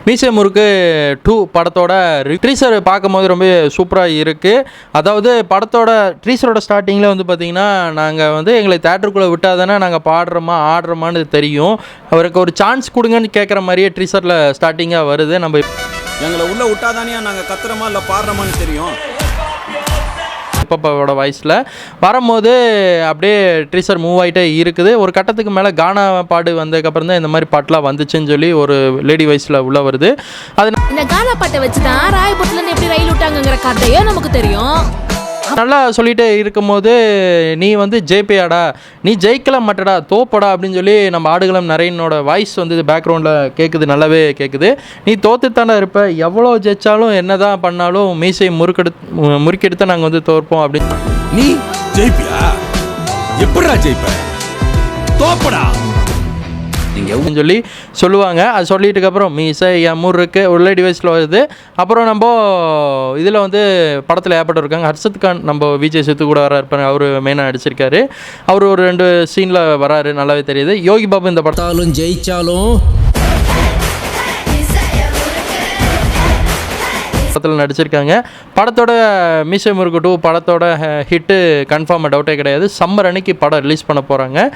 மீசை முறுக்கு 2 படத்தோட ட்ரீசர் பார்க்கும்போது ரொம்ப சூப்பராக இருக்குது. அதாவது படத்தோட ட்ரீசரோட ஸ்டார்டிங்கில் வந்து பார்த்திங்கன்னா, நாங்கள் வந்து எங்களை தேட்டருக்குள்ளே விட்டால் தானே நாங்கள் பாடுறோமா ஆடுறோமான்னு தெரியும், அவருக்கு ஒரு சான்ஸ் கொடுங்கன்னு கேட்குற மாதிரியே ட்ரீசரில் ஸ்டார்டிங்காக வருது. நம்ம எங்களை உள்ளே விட்டாதானே நாங்கள் கத்துறோமா இல்லை பாடுறோமான்னு தெரியும். பாப்பாவோட வாய்ஸில் வரும்போது அப்படியே ட்ரீசர் மூவ் ஆகிட்டே இருக்குது. ஒரு கட்டத்துக்கு மேலே கானா பாடு வந்ததுக்கப்புறம் தான் இந்த மாதிரி பாட்டெலாம் வந்துச்சுன்னு சொல்லி ஒரு லேடி வாய்ஸில் உள்ள வருது. அது இந்த கானா பாட்டை வச்சு தான் ராயபுரத்துலேருந்து எப்படி ரயில் விட்டாங்கிற கதையோ நமக்கு தெரியும். நல்லா சொல்லிகிட்டே இருக்கும்போது, நீ வந்து ஜெயிப்பியாடா, நீ ஜெயிக்கல மாட்டடா, தோப்படா அப்படின்னு சொல்லி நம்ம ஆடுகளம் நரேனோட வாய்ஸ் வந்து பேக்ரவுண்டில் கேட்குது, நல்லாவே கேட்குது. நீ தோத்துத்தானே இருப்ப, எவ்வளோ ஜெயிச்சாலும் என்ன தான் பண்ணாலும் மீசை முறுக்கெடுத்து நாங்கள் வந்து தோற்போம் அப்படின்னு. நீ ஜெயிப்பியா? எப்படா ஜெயிப்ப? தோப்படா நீங்கள் சொல்லி சொல்லுவாங்க. அது சொல்லிட்டுக்கப்புறம் மீசை முறுக்கு உள்ள டிவைஸில் வருது. அப்புறம் நம்ம இதில் வந்து படத்தில் ஏற்பட்டிருக்காங்க ஹர்ஷத் கான், நம்ம விஜய் சேத்து கூட வர இருப்பாங்க, அவர் மெயினாக நடிச்சிருக்காரு. அவர் ஒரு 2 சீனில் வராரு, நல்லாவே தெரியுது. யோகி பாபு இந்த படத்தாலும் ஜெயிச்சாலும் படத்தில் நடிச்சிருக்காங்க. படத்தோட மீசை முறுக்கு 2 படத்தோட ஹிட்டு கன்ஃபார்மாக டவுட்டே கிடையாது. சம்மர் அன்னைக்கு படம் ரிலீஸ் பண்ண போகிறாங்க.